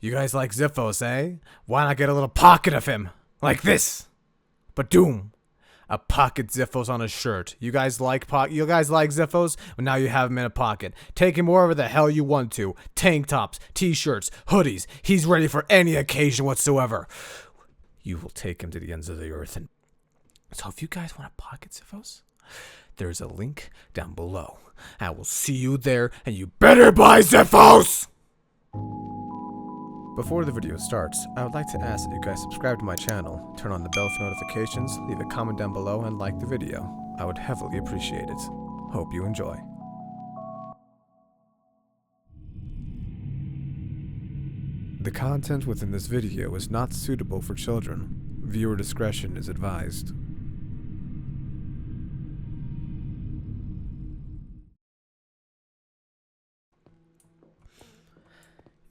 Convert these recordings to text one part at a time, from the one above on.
You guys like Ziphos, eh? Why not get a little pocket of him? Like this. But doom. A pocket Ziphos on his shirt. You guys like Ziphos? Well, now you have him in a pocket. Take him wherever the hell you want to. Tank tops, t-shirts, hoodies. He's ready for any occasion whatsoever. You will take him to the ends of the earth. And so if you guys want a pocket Ziphos, there's a link down below. I will see you there, and you better buy Ziphos! Before the video starts, I would like to ask that you guys subscribe to my channel, turn on the bell for notifications, leave a comment down below, and like the video. I would heavily appreciate it. Hope you enjoy. The content within this video is not suitable for children. Viewer discretion is advised.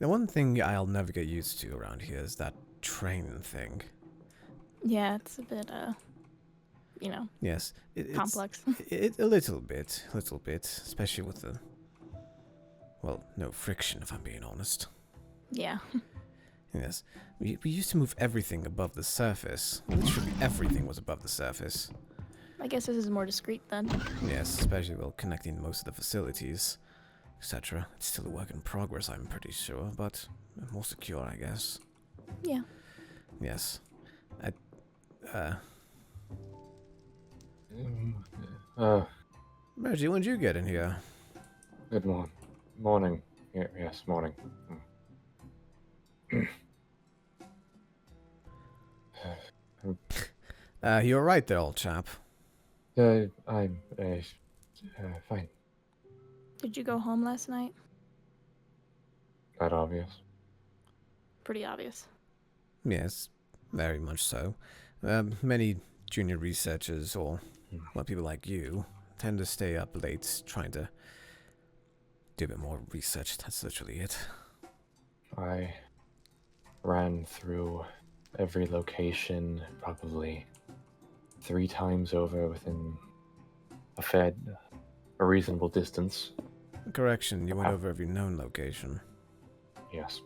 The one thing I'll never get used to around here is that train thing. Yeah, it's a bit, Yes. complex. A little bit, especially with the, well, no friction, if I'm being honest. Yeah. Yes. We used to move everything above the surface. Literally everything was above the surface. I guess this is more discreet then. Yes, especially while connecting most of the facilities, etc. It's still a work in progress, I'm pretty sure, but more secure, I guess. Yeah. Yes. Reggie, when did you get in here? Good morning. Yes, morning. You alright there, old chap? I'm fine. Did you go home last night? That obvious. Pretty obvious. Yes, very much so. Many junior researchers, or well, people like you, tend to stay up late trying to do a bit more research. That's literally it. I ran through every location probably 3 times over within a reasonable distance. Correction, you went over every known location. Yes.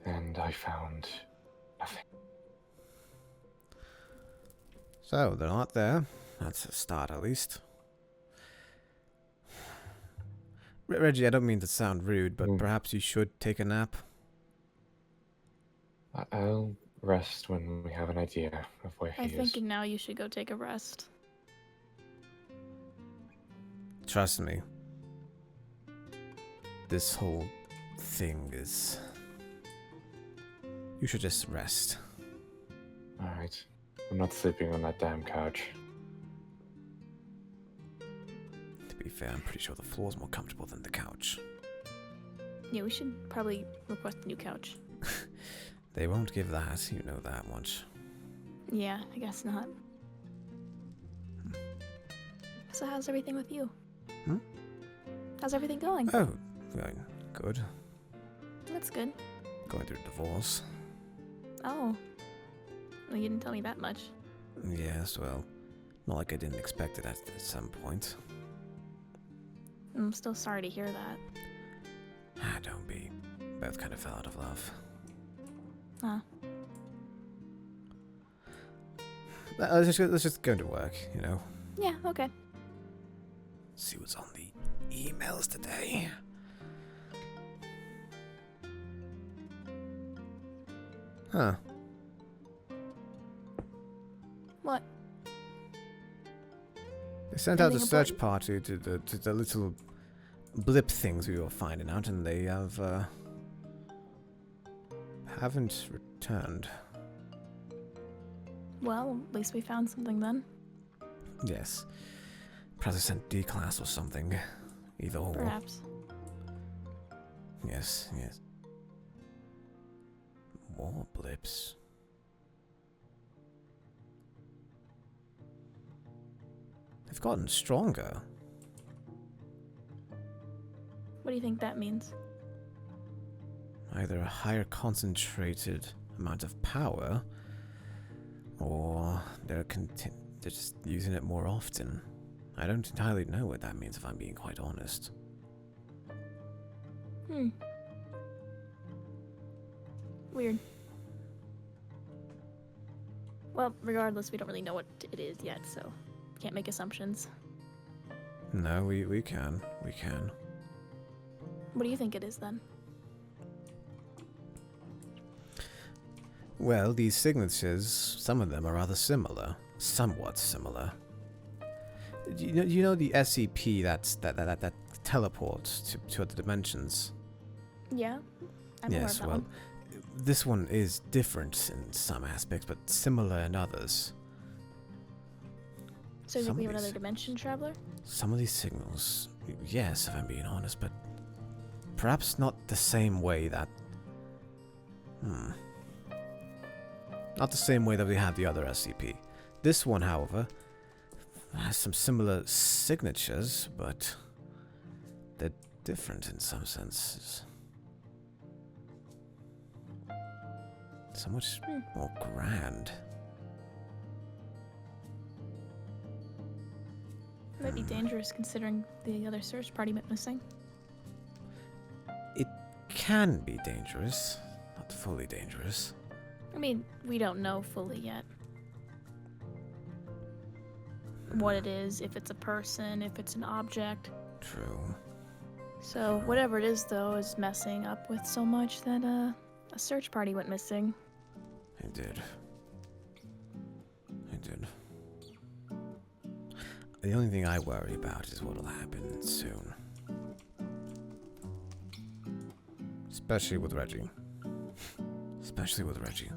And I found nothing. So, they're not there. That's a start, at least. Reggie, I don't mean to sound rude, but perhaps you should take a nap. I'll rest when we have an idea of where he is. I think now you should go take a rest. Trust me. This whole thing is... You should just rest. Alright. I'm not sleeping on that damn couch. To be fair, I'm pretty sure the floor's more comfortable than the couch. Yeah, we should probably request a new couch. They won't give that, you know that much. Yeah, I guess not. So how's everything with you? Hmm? How's everything going? Oh, going good. That's good. Going through a divorce. Oh. Well, you didn't tell me that much. Yes, well, not like I didn't expect it at some point. I'm still sorry to hear that. Ah, don't be. Both kind of fell out of love. Huh. Let's just go to work, you know. Yeah, okay. See what's on the emails today. Huh. What? They sent out a Anything search important? party to the little blip things we were finding out, and they haven't returned. Well, at least we found something then. Yes. Perhaps they sent D-class or something. Either or. Perhaps. Yes. More blips. They've gotten stronger. What do you think that means? Either a higher concentrated amount of power, or they're just using it more often. I don't entirely know what that means, if I'm being quite honest. Weird. Well, regardless, we don't really know what it is yet, so can't make assumptions. No, we can. We can. What do you think it is then? Well, these signatures, some of them are rather similar. Somewhat similar. You know the SCP that teleports to other dimensions? Yeah. I'm aware of Yes, that well, one. this one is different in some aspects, but similar in others. So you think some we of have another these- dimension traveler? Some of these signals, yes, if I'm being honest, but perhaps not the same way that... Not the same way that we have the other SCP. This one, however, has some similar signatures, but they're different in some senses. So much more grand. Might be dangerous considering the other search party went missing. It can be dangerous, not fully dangerous. I mean, we don't know fully yet. What it is, if it's a person, if it's an object. True. So whatever it is, though, is messing up with so much that a search party went missing. It did. It did. The only thing I worry about is what'll happen soon. Especially with Reggie. Especially with Reggie.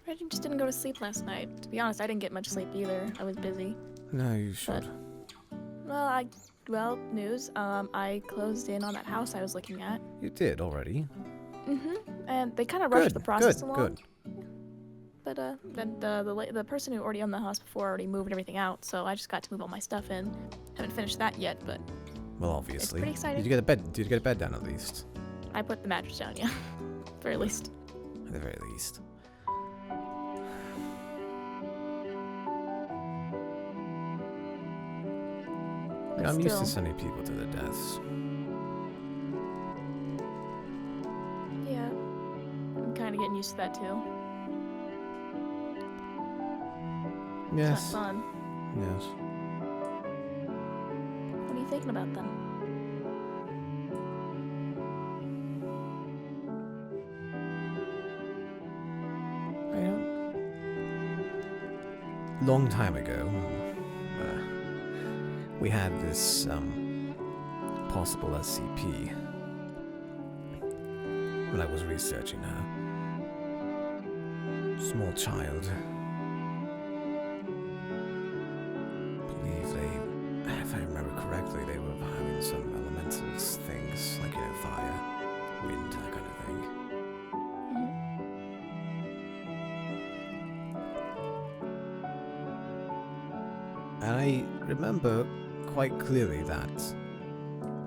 Reggie just didn't go to sleep last night. To be honest, I didn't get much sleep either. I was busy. No, you should. Well, news. I closed in on that house I was looking at. You did already. And they kind of rushed the process along. Good. But then the person who already owned the house before already moved everything out, so I just got to move all my stuff in. Haven't finished that yet, but Well, obviously. pretty exciting. Did you get a bed? Did you get a bed down at least? I put the mattress down, yeah. Very least. At the very least. But I'm used to still. sending people to their deaths. Yeah. I'm kind of getting used to that too. Yes. It's not fun. Yes. What are you thinking about then? I don't... Long time ago, we had this possible SCP when I was researching her. Small child. I believe if I remember correctly, they were having some elemental things, like, fire, wind, that kind of thing. And I remember quite clearly that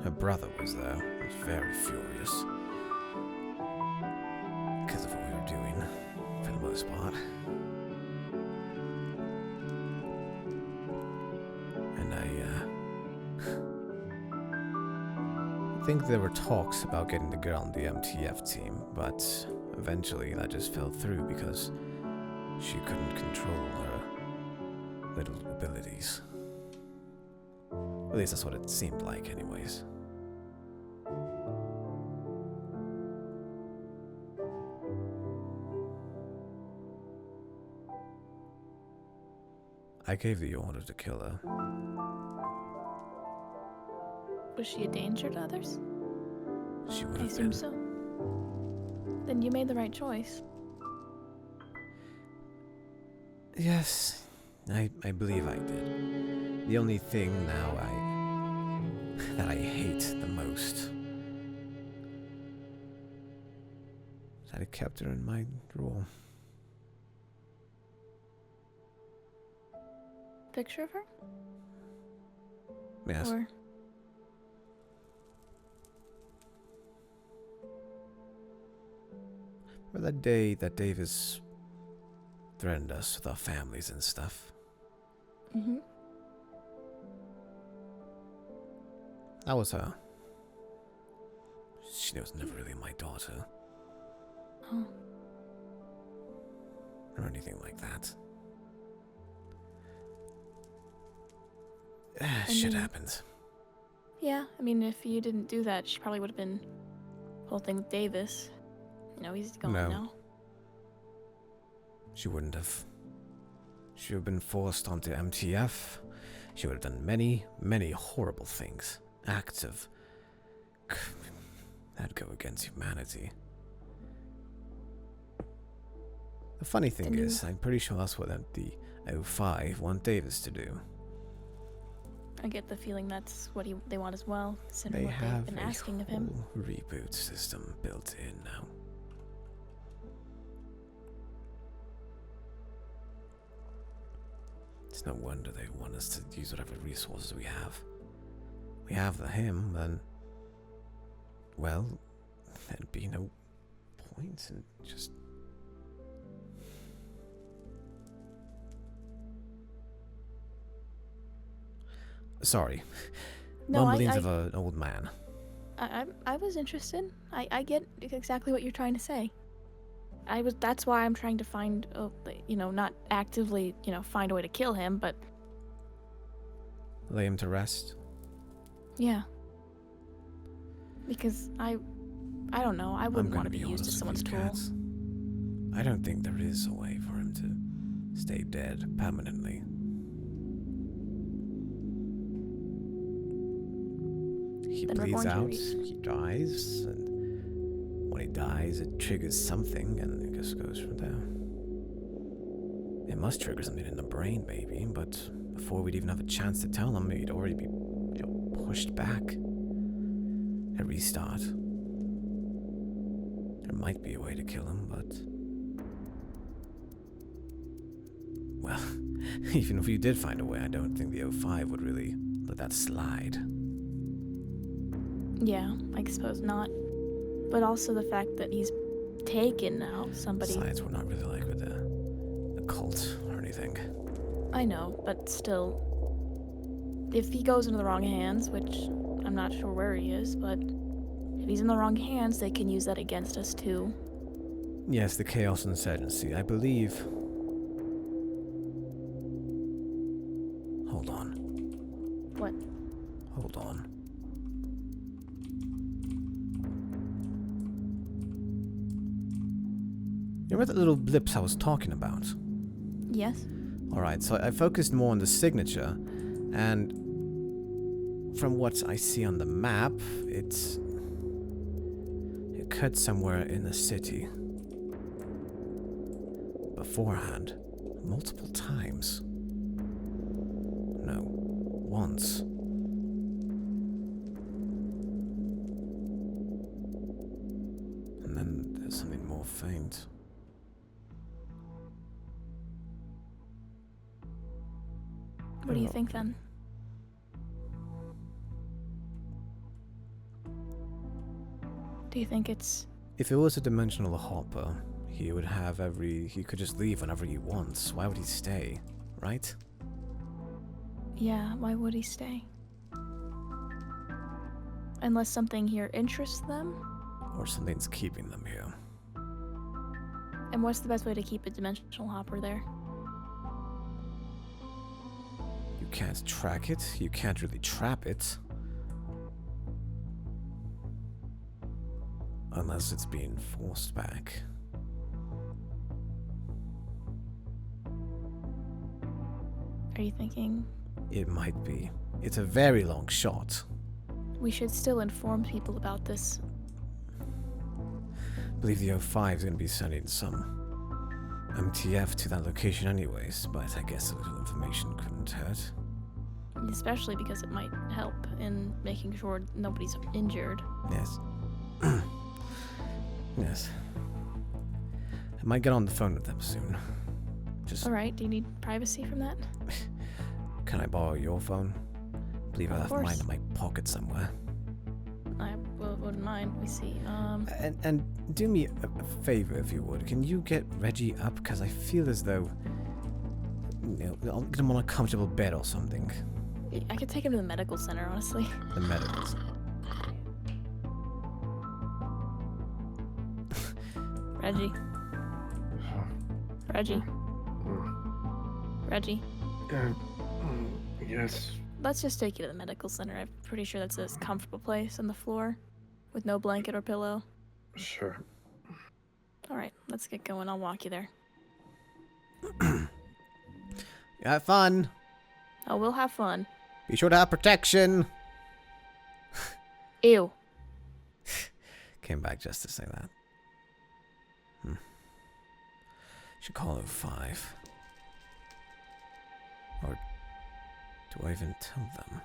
her brother was there. He was very furious. Because of what we were doing, for the most part. And I think there were talks about getting the girl on the MTF team, but eventually that just fell through because she couldn't control her little abilities. At least that's what it seemed like, anyways. I gave the order to kill her. Was she a danger to others? She would I have assume been. so. Then you made the right choice. Yes, I believe I did. The only thing now that I hate the most is that I kept her in my drawer. Picture of her? Yes. Or Remember that day that Davis threatened us with our families and stuff? That was her. She was never really my daughter. Oh. Or anything like that. Shit happens. Yeah, I mean, if you didn't do that, she probably would have been whole thing with Davis. You know, he's gone No. now. She wouldn't have. She would have been forced onto MTF. She would have done many, many horrible things. Acts of... that'd go against humanity. The funny thing is, I'm pretty sure that's what the O5 want Davis to do. I get the feeling that's what they want as well, They considering what have they've been asking of a him. whole reboot system built in now. It's no wonder they want us to use whatever resources we have. We have him, then... well, there'd be no point in just... Sorry. No, Mumblings of an old man. I was interested. I get exactly what you're trying to say. That's why I'm trying to find, you know, not actively, you know, find a way to kill him, but Lay him to rest. yeah. Because I don't know, I wouldn't want to be used honest as with someone's you, tool. Cats. I don't think there is a way for him to stay dead permanently. He Then we're bleeds going to out, he dies, and when he dies, it triggers something, and it just goes from there. It must trigger something in the brain, maybe, but before we'd even have a chance to tell him, he'd already be, you know, pushed back. A restart. There might be a way to kill him, but... well, even if we did find a way, I don't think the O5 would really let that slide. Yeah, I suppose not. But also the fact that he's taken now, somebody... Besides, we're not really like with the cult or anything. I know, but still, if he goes into the wrong hands, which I'm not sure where he is, but if he's in the wrong hands, they can use that against us too. Yes, the Chaos Insurgency, I believe. Hold on. What? Hold on. You remember the little blips I was talking about? Yes? Alright, so I focused more on the signature, and from what I see on the map, it occurred somewhere in the city. Beforehand, multiple times. No, once. And then there's something more faint. What do you think then? Do you think it's... If it was a dimensional hopper, he could just leave whenever he wants. Why would he stay, right? Yeah, why would he stay? Unless something here interests them? Or something's keeping them here. And what's the best way to keep a dimensional hopper there? You can't track it, you can't really trap it. Unless it's being forced back. Are you thinking It might be. It's a very long shot. we should still inform people about this? I believe the O5 is going to be sending some MTF to that location anyways, but I guess a little information couldn't hurt. Especially because it might help in making sure nobody's injured. Yes. Yes. I might get on the phone with them soon. Just... Alright, do you need privacy from that? Can I borrow your phone? I believe I left mine course. in my pocket somewhere. I wouldn't mind. We see. And do me a favor if you would. Can you get Reggie up? Because I feel as though, you know, I'll get him on a comfortable bed or something. I could take him to the medical center, honestly. The medicals. Reggie. Reggie. Reggie. Yes. Let's just take you to the medical center. I'm pretty sure that's a comfortable place on the floor with no blanket or pillow. Sure. Alright, let's get going. I'll walk you there. Have fun. Oh, we'll have fun. Be sure to have protection. Ew. Came back just to say that. Should call 05. Or do I even tell them?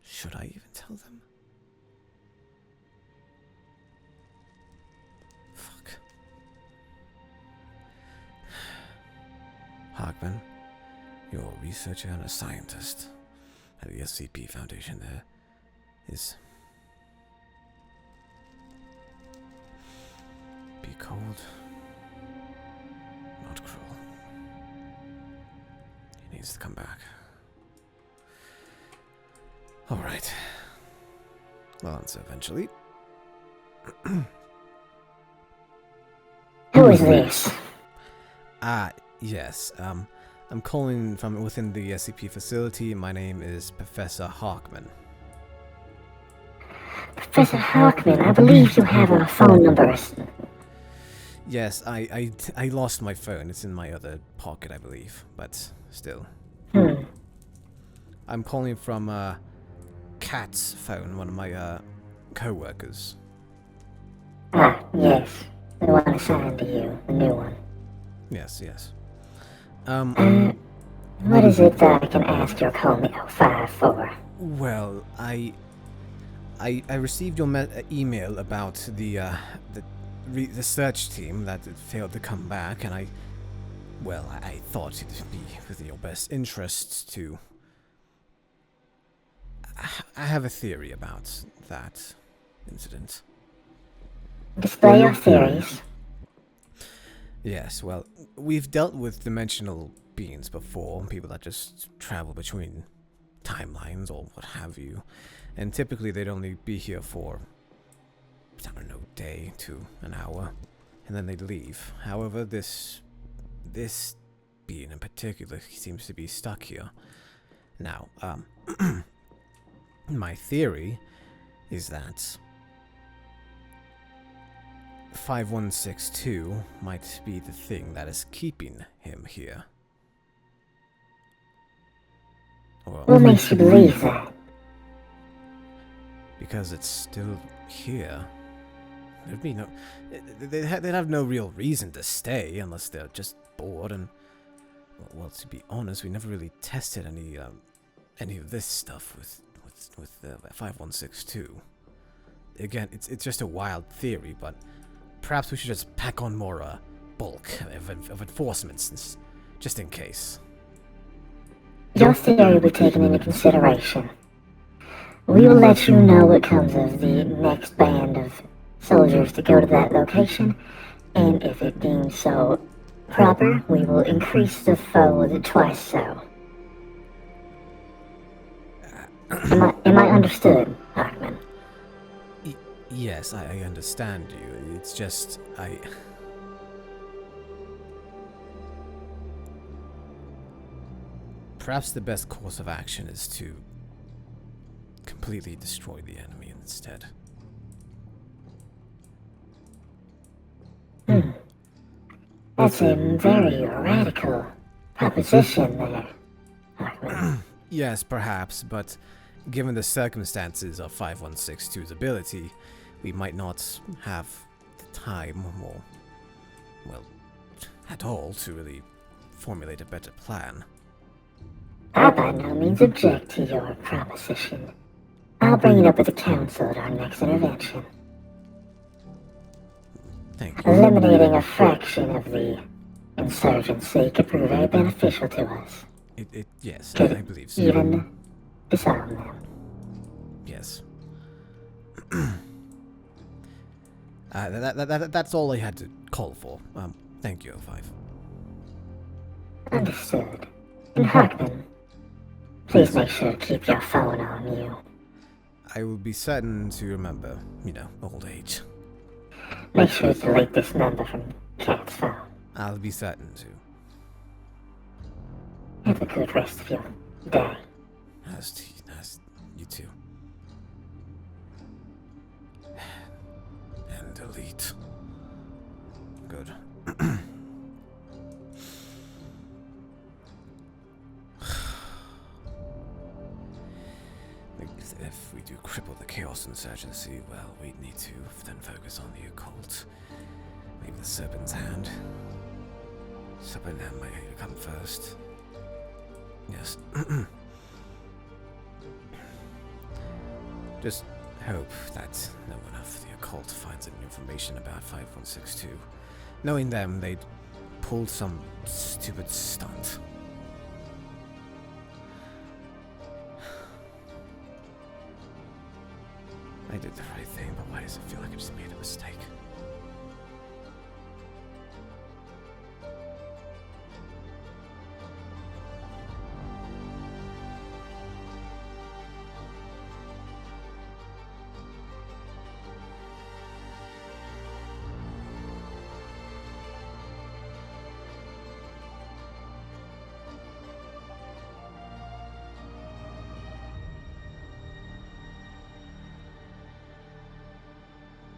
Should I even tell them? Fuck. Hockman, you're a researcher and a scientist at the SCP Foundation there. Be cold, not cruel. He needs to come back. Alright. I'll answer eventually. Who is this? Yes, I'm calling from within the SCP facility. My name is Professor Hockman. Professor Hockman, I believe you have our phone numbers. Yes, I lost my phone. It's in my other pocket, I believe, but still. I'm calling from, Kat's phone, one of my, co-workers. Ah, yes. The one assigned to you, the new one. Yes. What is it that I can ask your call me 05 for? Well, I received your email about the search team that failed to come back, and I thought it'd be within your best interests to. I have a theory about that incident. Display your theories. Yes, well, we've dealt with dimensional beings before, people that just travel between timelines or what have you, and typically they'd only be here for, I don't know, day to an hour, and then they'd leave. However, this being in particular seems to be stuck here. Now, my theory is that 5162 might be the thing that is keeping him here. What makes you believe that? Because it's still here. There'd be no... They'd have no real reason to stay unless they're just bored and... Well, to be honest, we never really tested any of this stuff with 5162. Again, it's just a wild theory, but perhaps we should just pack on more bulk of enforcements, just in case. Your theory will be taken into consideration. We will let you know what comes of the next band of soldiers to go to that location, and if it deems so proper, we will increase the foe twice so. Am I understood, Hockman? Yes, I understand you. It's just, Perhaps the best course of action is to completely destroy the enemy instead. That's a very radical proposition there, Hockman. Yes, perhaps, but given the circumstances of 5162's ability, we might not have the time or, well, at all to really formulate a better plan. I by no means object to your proposition. I'll bring it up with the council at our next intervention. Thank you. Eliminating a fraction of the insurgency could prove very beneficial to us. Yes, Could I believe so. even disarm them. Yes. That's all I had to call for. Thank you, 05. Understood. And Hockman, please make sure to keep your phone on you. I will be certain to remember, old age. Make sure to delete this number from Cat's phone. I'll be certain to. Have a good rest of your day. As you too. And delete. Good. If we do cripple the chaos insurgency, well, we'd need to then focus on the occult. Leave the serpent's hand. Serpent hand might come first. Yes. Just hope that no one of the occult finds any information about 5162. Knowing them, they'd pulled some stupid stunt. I did the right thing, but why does it feel like I just made a mistake?